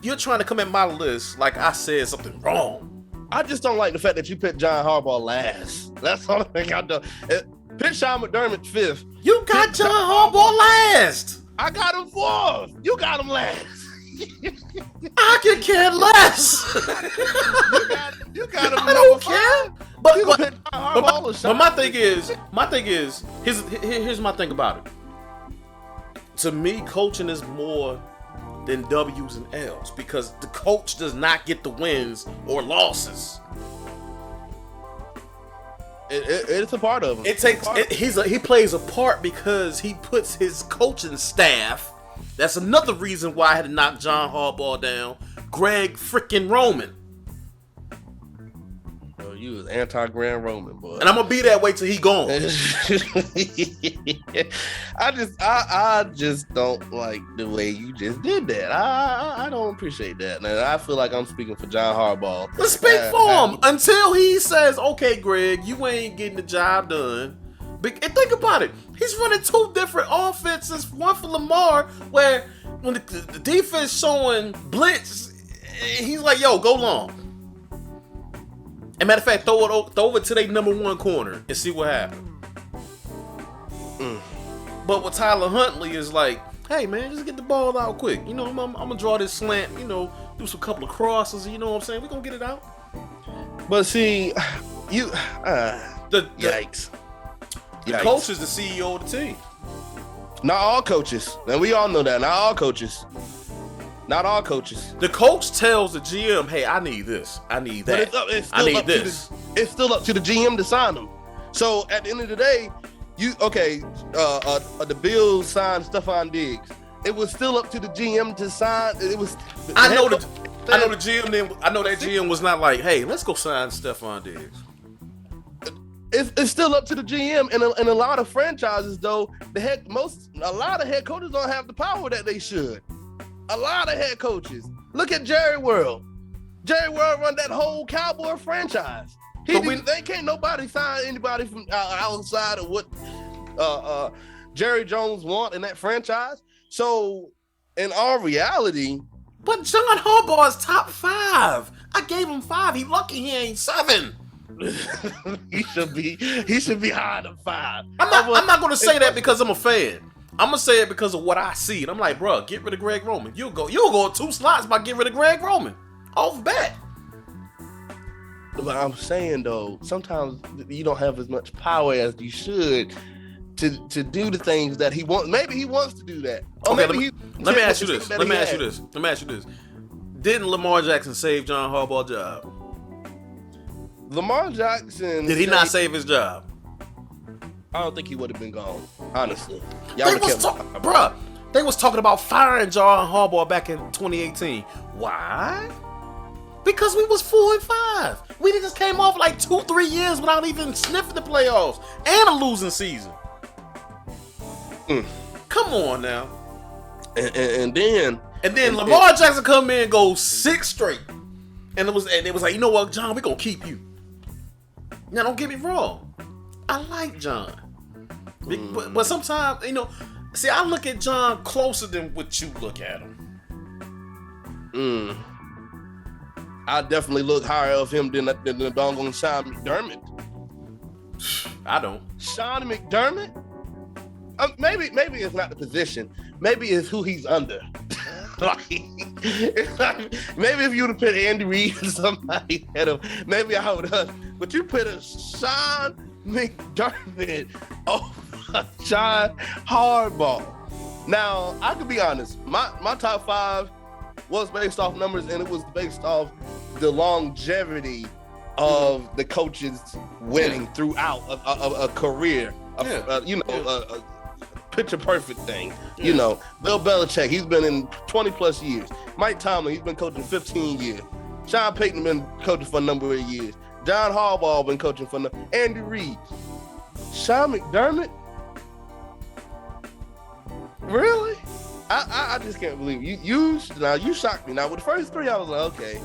You're trying to come at my list like I said something wrong. I just don't like the fact that you picked John Harbaugh last. That's the only thing I do. Pick Sean McDermott 5th. You got John Harbaugh last. I got him 4th. You got him last. I can care less. you got him. I don't care. But my thing is, here's my thing about it. To me, coaching is more than W's and L's because the coach does not get the wins or losses. It's a part of him. He plays a part because he puts his coaching staff. That's another reason why I had to knock John Harbaugh down. Greg freaking Roman. Oh, you was anti-Grand Roman, boy. And I'm gonna be that way till he gone. I just don't like the way you just did that. I don't appreciate that. Now, I feel like I'm speaking for John Harbaugh. Let's speak for him until he says, "Okay, Greg, you ain't getting the job done." And think about it. He's running 2 different offenses. One for Lamar, where when the defense showing blitz, he's like, "Yo, go long." And matter of fact, throw it to their number 1 corner and see what happens. But with Tyler Huntley is like, hey man, just get the ball out quick. You know, I'm gonna draw this slant. You know, do some couple of crosses. You know what I'm saying? We gonna get it out. But see, yikes. The coach is the CEO of the team. Not all coaches. And we all know that. Not all coaches. Not all coaches. The coach tells the GM, hey, I need this. I need that. I need this. It's still up to the GM to sign them. So at the end of the day, the Bills signed Stephon Diggs. It was still up to the GM to sign. I know that GM was not like, hey, let's go sign Stephon Diggs. It's still up to the GM, and a lot of franchises though, a lot of head coaches don't have the power that they should. A lot of head coaches. Look at Jerry World. Jerry World run that whole Cowboy franchise. They can't nobody sign anybody from outside of what Jerry Jones want in that franchise. So, in all reality, but John Harbaugh is top 5. I gave him 5. He lucky he ain't 7. He should be higher than 5. I'm not going to say that because I'm a fan. I'm gonna say it because of what I see. And I'm like, bro, get rid of Greg Roman. You'll go 2 slots by getting rid of Greg Roman. Off bat. But I'm saying though, sometimes you don't have as much power as you should to do the things that he wants. Maybe he wants to do that. Or okay, maybe let me ask you this. Let me ask you this. Didn't Lamar Jackson save John Harbaugh's job? Lamar Jackson. Did he not save his job? I don't think he would have been gone, honestly. They was talking about firing John Harbaugh back in 2018. Why? Because we was 4-5. We just came off like 2-3 years without even sniffing the playoffs and a losing season. Come on now. And then Lamar Jackson come in and go 6 straight. And it was like, you know what, John, we gonna keep you. Now don't get me wrong. I like John. But sometimes, see, I look at John closer than what you look at him. I definitely look higher of him than the doggone Sean McDermott. I don't. Sean McDermott? Maybe it's not the position. Maybe it's who he's under. It's like, maybe if you would have put Andy Reid or somebody ahead of, maybe I would have. But you put a Sean McDermott over John Harbaugh. Now, I could be honest. My top 5 was based off numbers, and it was based off the longevity of the coaches winning throughout a career. A picture perfect thing. Bill Belichick, he's been in 20 plus years. Mike Tomlin, he's been coaching 15 years. Sean Payton been coaching for a number of years. John Harbaugh been coaching for Andy Reid. Sean McDermott? Really? I just can't believe it. You shocked me. Now with the first 3, I was like, okay,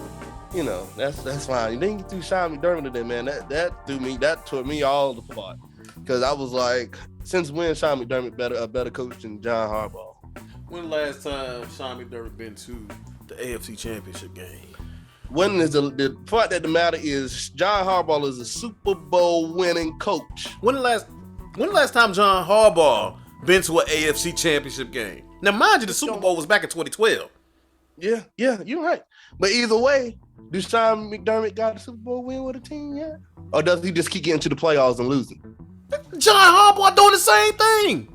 that's fine. You didn't get through Sean McDermott today, man. That tore me all apart. Because I was like, since when Sean McDermott a better coach than John Harbaugh? When the last time Sean McDermott been to the AFC Championship game? When is the part that the matter is John Harbaugh is a Super Bowl winning coach. When the last time John Harbaugh been to an AFC Championship game? Now, mind you, the Super Bowl was back in 2012. Yeah, you're right. But either way, does Sean McDermott got a Super Bowl win with a team yet? Or does he just keep getting to the playoffs and losing? John Harbaugh doing the same thing.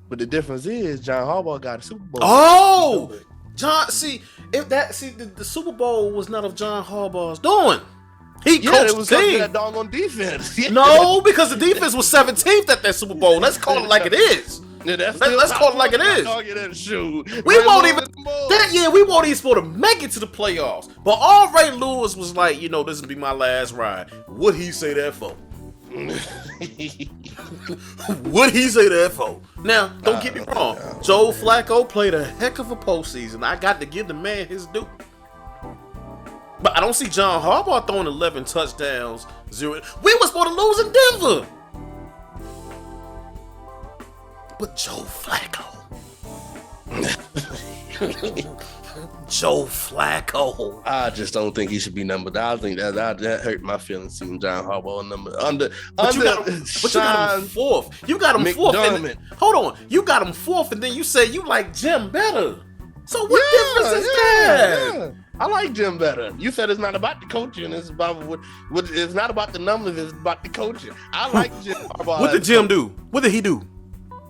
But the difference is John Harbaugh got a Super Bowl. Oh, the Super Bowl was not of John Harbaugh's doing. He coached the team. That doggone defense. No, because the defense was 17th at that Super Bowl. Let's call it like it is. Yeah, let's call it like it is. We won't even supposed to make it to the playoffs. But all Ray Lewis was like, this will be my last ride. What'd he say that for? What'd he say that for? Now, don't get me wrong. Joe Flacco played a heck of a postseason. I got to give the man his due. But I don't see John Harbaugh throwing 11 touchdowns, 0. We were supposed to lose in Denver. But Joe Flacco. Joe Flacco. I just don't think he should be numbered. I think that hurt my feelings seeing John Harbaugh number under. But you got him 4th. You got him 4th. Hold on. You got him 4th, and then you say you like Jim better. So what difference is that? Yeah. I like Jim better. You said it's not about the coaching. It's about it's not about the numbers. It's about the coaching. I like Jim Harbaugh. What did Jim do? What did he do?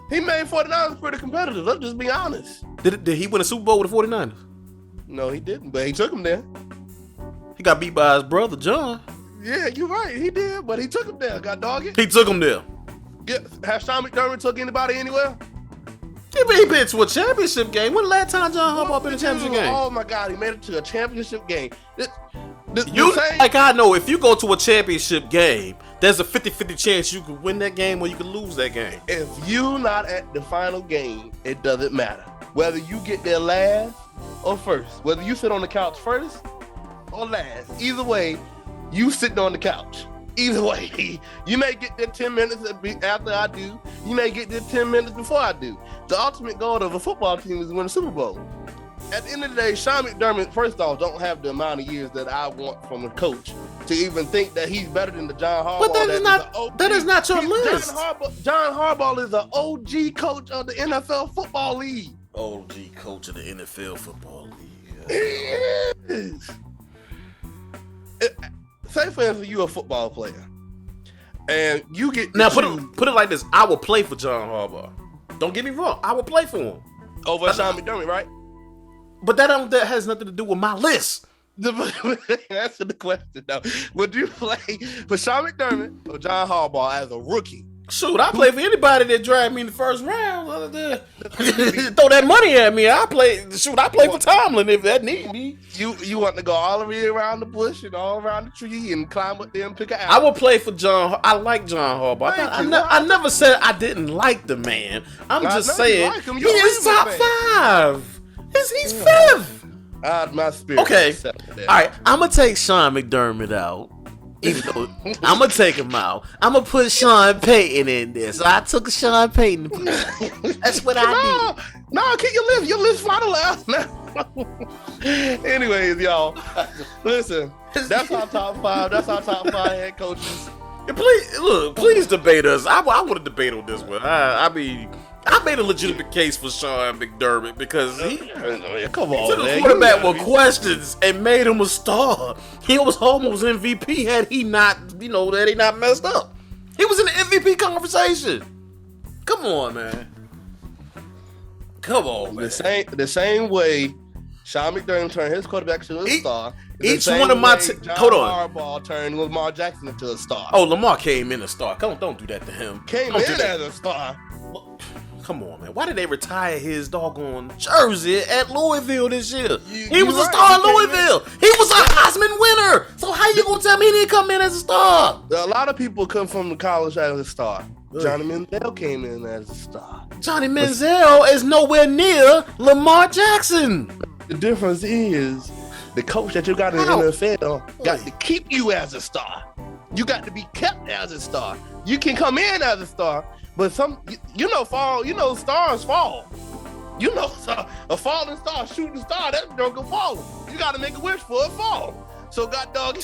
He made 49ers pretty competitive. Let's just be honest. Did he win a Super Bowl with the 49ers? No, he didn't, but he took him there. He got beat by his brother, John. Yeah, you're right. He did, but he took him there. God dog it. He took him there. Yeah, has Sean McDermott took anybody anywhere? He been to a championship game. When the last time John Harbaugh been to a championship game? Oh my God, he made it to a championship game. I know, if you go to a championship game, there's a 50-50 chance you could win that game or you could lose that game. If you're not at the final game, it doesn't matter. Whether you get there last or first, whether you sit on the couch first or last, either way, you sitting on the couch. Either way, you may get there 10 minutes after I do. You may get there 10 minutes before I do. The ultimate goal of a football team is to win a Super Bowl. At the end of the day, Sean McDermott, first off, don't have the amount of years that I want from a coach to even think that he's better than the John Harbaugh. But that is not your list. John Harbaugh is the OG coach of the NFL football league. OG coach of the NFL football league. He is. Say for instance, you're a football player, and you get now put it like this: I will play for John Harbaugh. Don't get me wrong, I will play for him over Sean McDermott, right? But that has nothing to do with my list. Answer the question though. Would you play for Sean McDermott or John Harbaugh as a rookie? Shoot, I play for anybody that dragged me in the first round. Throw that money at me. I play for Tomlin if that need me. You want to go all the way around the bush and all around the tree and climb up there and pick an apple? I will play for John. I like John Harbaugh. I never said I didn't like the man. I'm just saying he is top 5. He's 5th. My spirit. Okay. All right. I'm gonna take Sean McDermott out. Even though I'm gonna take him out, I'm gonna put Sean Payton in there. So I took Sean Payton. That's what I did. No, keep your list. Your list final last now. Anyways, y'all, listen. That's our top 5. That's our top 5 head coaches. Please debate us. I want to debate on this one. I made a legitimate case for Sean McDermott because he took a quarterback with questions and made him a star. He was almost MVP had he not messed up. He was in the MVP conversation. Come on, man. Come on, man. The same way Sean McDermott turned his quarterback to a star. Each one of my hold on. Harbaugh turned Lamar Jackson into a star. Oh, Lamar came in a star. Don't do that to him. Came in as a star. Come on, man. Why did they retire his doggone jersey at Louisville this year? He was a star in Louisville. He was a Heisman winner. So how you gonna tell me he didn't come in as a star? A lot of people come from the college as a star. Johnny Manziel came in as a star. Johnny Manziel is nowhere near Lamar Jackson. The difference is the coach that you got in the NFL got to keep you as a star. You got to be kept as a star. You can come in as a star. But stars fall. A falling star, shooting star, that don't go falling. You got to make a wish for a fall. So, God dog,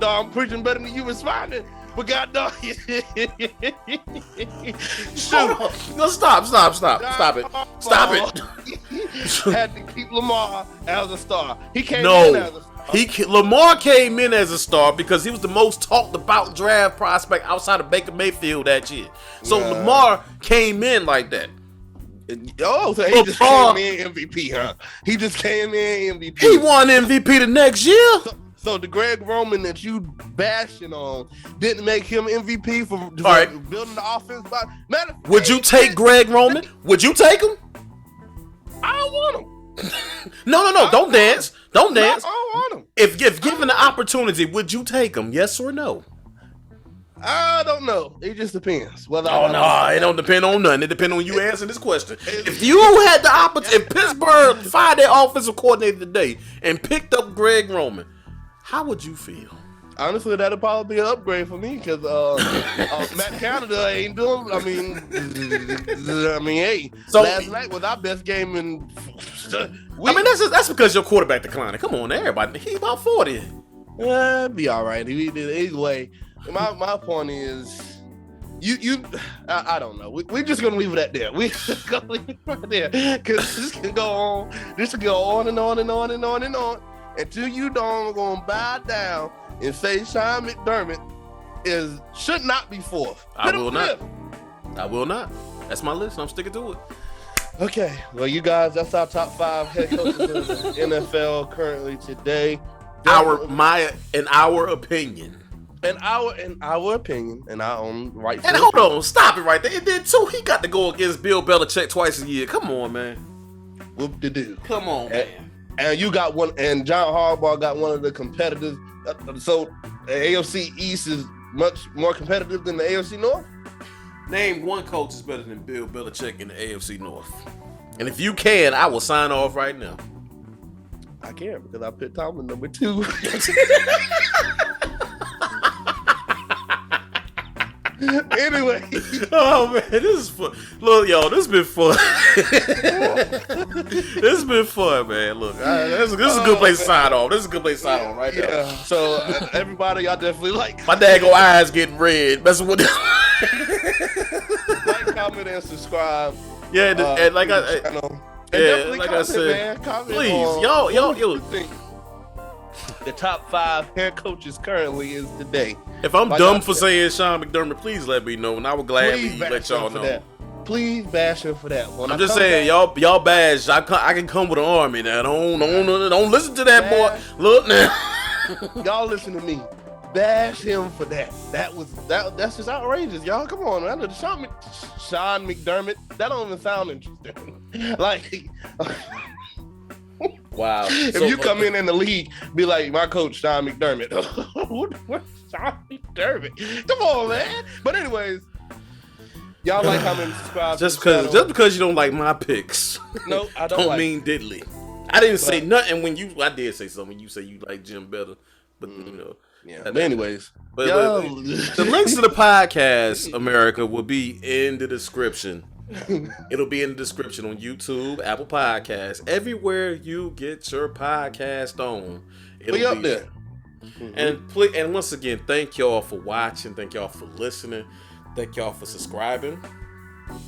I'm preaching better than you responding. But God dog, shoot. No, stop it. Had to keep Lamar as a star. He came in as a star. Lamar came in as a star because he was the most talked about draft prospect outside of Baker Mayfield that year. So Lamar came in like that. Oh, so he just came in MVP, huh? He just came in MVP. He won MVP the next year. So the Greg Roman that you bashing on didn't make him MVP for building the offense. Would you take Greg Roman? Would you take him? I don't want him. No, don't dance. Don't dance. I don't want him. If given the opportunity, would you take him? Yes or no? I don't know. It just depends. It don't depend on nothing. It depends on you answering this question. If you had the opportunity, if Pittsburgh fired their offensive coordinator today and picked up Greg Roman, how would you feel? Honestly, that'd probably be an upgrade for me because Matt Canada ain't doing. Hey. So last night was our best game in. That's because your quarterback declining. Come on, everybody. He about 40. Be all right. Either way, my point is, I don't know. We're just gonna leave it at there. We just gonna leave it right there because this can go on. This can go on and on and on and on and on until you don't gonna bow down and say Sean McDermott should not be 4th. I will not. That's my list. I'm sticking to it. Okay. Well, you guys, that's our top 5 head coaches in the NFL currently today. In our opinion. In our opinion, and our own right. And hold on, stop it right there. It did too. He got to go against Bill Belichick twice a year. Come on, man. Whoop-de-doo. Come on, man. And you got one, and John Harbaugh got one of the competitors. So the AFC East is much more competitive than the AFC North. Name one coach is better than Bill Belichick in the AFC North. And if you can, I will sign off right now. I can't because I put Tomlin number 2. Anyway. Oh man, this is fun. Look, y'all, this been fun. This been fun, man. Look, this is a good place to sign off. This is a good place to sign off right now. Yeah. So everybody, y'all definitely like. My daggone eyes getting red. Messing with this. Like, comment, and subscribe. Yeah, and like I said, man, comment please, on yo. Think the top 5 head coaches currently is today. If I'm dumb for saying Sean McDermott, please let me know, and I will gladly let y'all know. That. Please bash him for that. When I'm just saying, y'all bash. I can come with an army now. Don't listen to that boy. Look now. Y'all listen to me. Bash him for that. That's just outrageous, y'all. Come on, man. Sean McDermott. That don't even sound interesting. Like. Wow. If you come in the league, be like, my coach, Sean McDermott. What Sean McDermott? Come on, man. But anyways, y'all like, comment, subscribe. Just because you don't like my picks. No, I don't mean diddly. I didn't say nothing when I did say something. You say you like Jim better, but you know. Yeah. But anyways, but the links to the podcast, America, will be in the description. It'll be in the description on YouTube, Apple Podcasts, everywhere you get your podcast on. It'll be up there. And once again, thank y'all for watching. Thank y'all for listening. Thank y'all for subscribing.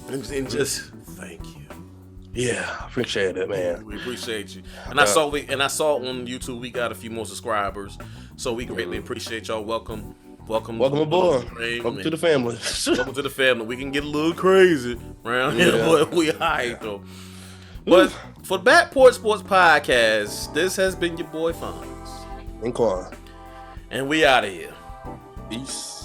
And just thank you. Yeah, appreciate it, man. We appreciate you. And I saw on YouTube we got a few more subscribers, so we greatly appreciate y'all. Welcome aboard. Welcome to the family. Welcome to the family. We can get a little crazy around here, but we alright though. But for the Back Porch Sports Podcast, this has been your boy Fonz and Quan, and we out of here. Peace.